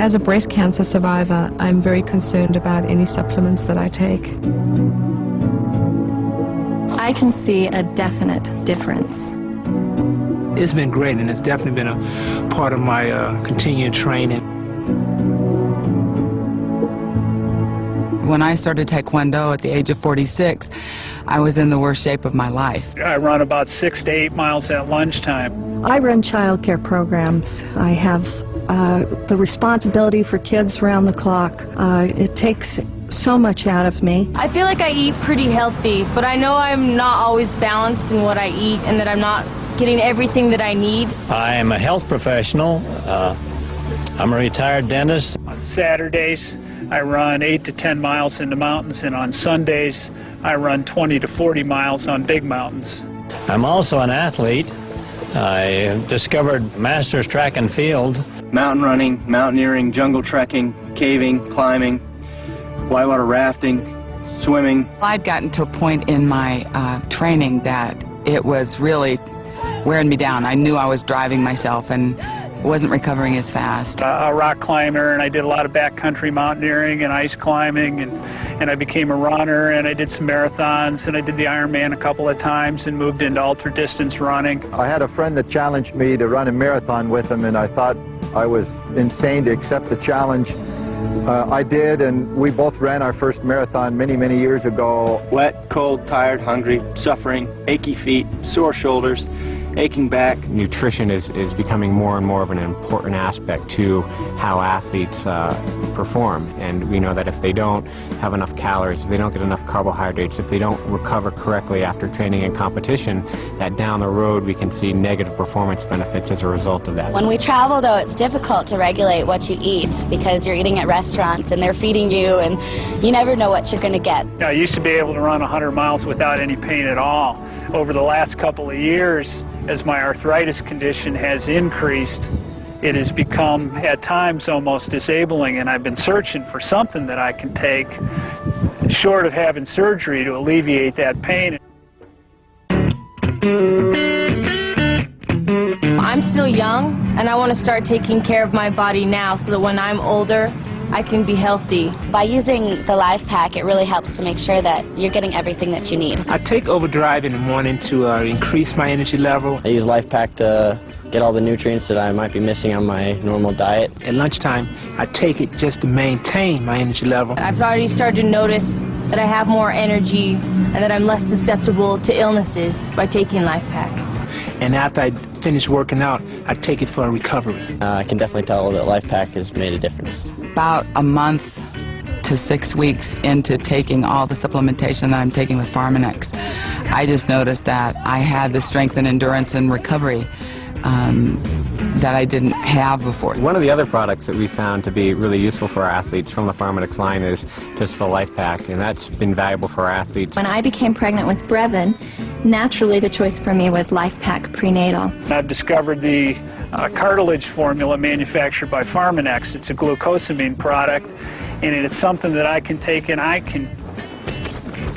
As a breast cancer survivor, I'm very concerned about any supplements that I take. I can see a definite difference. It's been great, and it's definitely been a part of my continued training. When I started Taekwondo at the age of 46, I was in the worst shape of my life. I run about 6 to 8 miles at lunchtime. I run child care programs. I have the responsibility for kids around the clock. It takes so much out of me. I feel like I eat pretty healthy, but I know I'm not always balanced in what I eat and that I'm not getting everything that I need. I am a health professional. I'm a retired dentist. On Saturdays, I run 8 to 10 miles in the mountains, and on Sundays, I run 20 to 40 miles on big mountains. I'm also an athlete. I discovered masters track and field. Mountain running, mountaineering, jungle trekking, caving, climbing, whitewater rafting, swimming. I'd gotten to a point in my training that it was really wearing me down. I knew I was driving myself and wasn't recovering as fast. A rock climber, and I did a lot of backcountry mountaineering and ice climbing, and I became a runner, and I did some marathons, and I did the Ironman a couple of times and moved into ultra-distance running. I had a friend that challenged me to run a marathon with him, and I thought I was insane to accept the challenge. I did, and we both ran our first marathon many, many years ago. Wet, cold, tired, hungry, suffering, achy feet, sore shoulders, aching back. Nutrition is becoming more and more of an important aspect to how athletes perform, and we know that if they don't have enough calories, if they don't get enough carbohydrates, if they don't recover correctly after training and competition, that down the road we can see negative performance benefits as a result of that. When we travel, though, it's difficult to regulate what you eat because you're eating at restaurants and they're feeding you, and you never know what you're going to get. I used to be able to run 100 miles without any pain at all. Over the last couple of years, as my arthritis condition has increased, it has become at times almost disabling, and I've been searching for something that I can take short of having surgery to alleviate that pain. I'm still young, and I want to start taking care of my body now so that when I'm older, I can be healthy. By using the Life Pack, it really helps to make sure that you're getting everything that you need. I take Overdrive in the morning to increase my energy level. I use Life Pack to get all the nutrients that I might be missing on my normal diet. At lunchtime, I take it just to maintain my energy level. I've already started to notice that I have more energy and that I'm less susceptible to illnesses by taking Life Pack. And after I finish working out, I take it for a recovery. I can definitely tell that Life Pack has made a difference. About a month to 6 weeks into taking all the supplementation that I'm taking with Pharmanex, I just noticed that I had the strength and endurance and recovery that I didn't have before. One of the other products that we found to be really useful for our athletes from the Pharmanex line is just the Life Pack, and that's been valuable for our athletes. When I became pregnant with Brevin, naturally the choice for me was Life Pack Prenatal. I've discovered the cartilage formula manufactured by Pharmanex. It's a glucosamine product, and it's something that I can take, and I can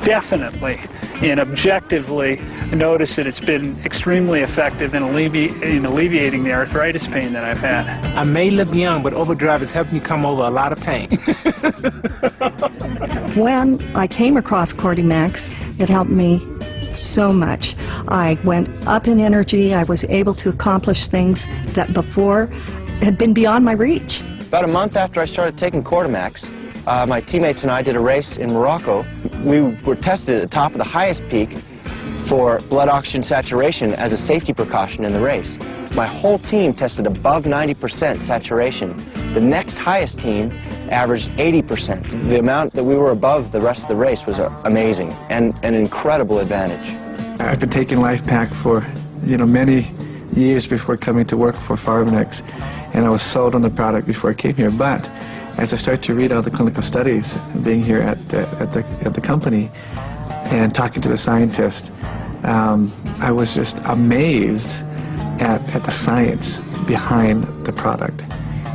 definitely and objectively notice that it's been extremely effective in alleviating the arthritis pain that I've had. I may look young, but Overdrive has helped me come over a lot of pain. When I came across Cordymax, it helped me so much. I went up in energy. I was able to accomplish things that before had been beyond my reach. About a month after I started taking Cordymax, my teammates and I did a race in Morocco. We were tested at the top of the highest peak for blood oxygen saturation as a safety precaution in the race. My whole team tested above 90% saturation. The next highest team averaged 80%. The amount that we were above the rest of the race was amazing and an incredible advantage. I've been taking LifePak for, many years before coming to work for Pharmanex, and I was sold on the product before I came here. But as I started to read all the clinical studies, being here at the company and talking to the scientists, I was just amazed at the science behind the product.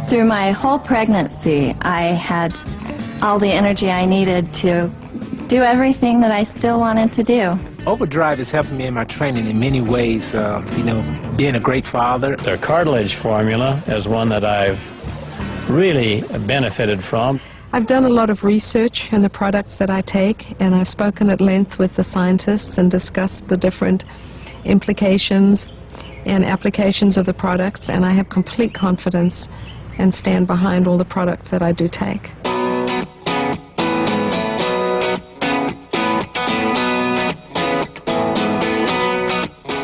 Through my whole pregnancy, I had all the energy I needed to do everything that I still wanted to do. Overdrive is helping me in my training in many ways, being a great father. Their cartilage formula is one that I've really benefited from. I've done a lot of research in the products that I take, and I've spoken at length with the scientists and discussed the different implications and applications of the products, and I have complete confidence and stand behind all the products that I do take.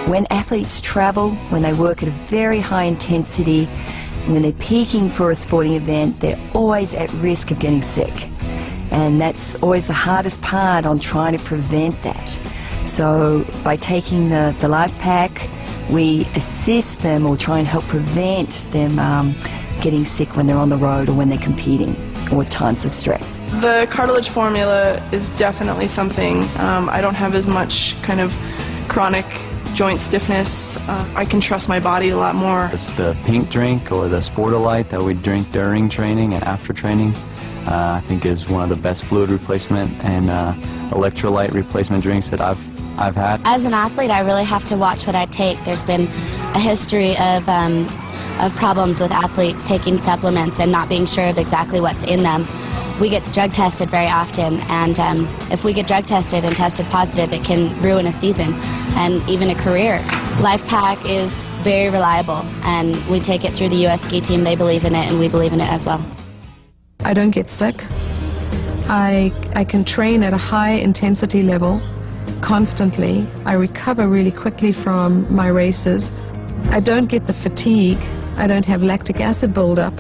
When athletes travel, when they work at a very high intensity, when they're peaking for a sporting event, they're always at risk of getting sick. And that's always the hardest part on trying to prevent that. So by taking the LifePak, we assist them or try and help prevent them getting sick when they're on the road or when they're competing or times of stress. The cartilage formula is definitely something. I don't have as much kind of chronic joint stiffness. I can trust my body a lot more. It's the pink drink or the Sportolite that we drink during training and after training. I think is one of the best fluid replacement and electrolyte replacement drinks that I've had. As an athlete, I really have to watch what I take. There's been a history of problems with athletes taking supplements and not being sure of exactly what's in them. We get drug tested very often, and if we get drug tested and tested positive, it can ruin a season and even a career. LifePak is very reliable, and we take it through the U.S. ski team. They believe in it, and we believe in it as well. I don't get sick. I can train at a high intensity level constantly. I recover really quickly from my races. I don't get the fatigue. I don't have lactic acid buildup.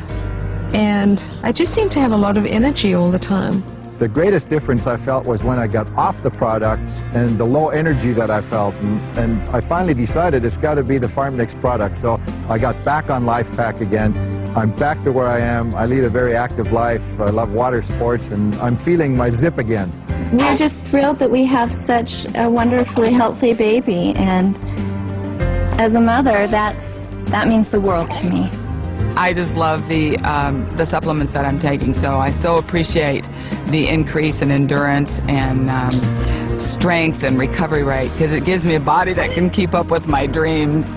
And I just seem to have a lot of energy all the time. The greatest difference I felt was when I got off the products and the low energy that I felt. And I finally decided it's got to be the Pharmanex product. So I got back on LifePak again. I'm back to where I am. I lead a very active life. I love water sports, and I'm feeling my zip again. We're just thrilled that we have such a wonderfully healthy baby, and as a mother, that means the world to me. I just love the supplements that I'm taking, so I so appreciate the increase in endurance and strength and recovery rate, because it gives me a body that can keep up with my dreams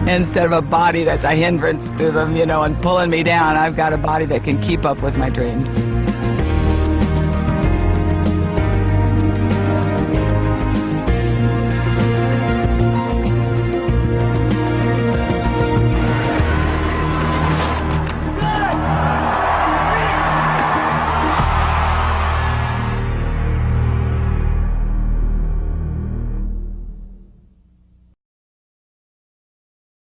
instead of a body that's a hindrance to them, and pulling me down. I've got a body that can keep up with my dreams.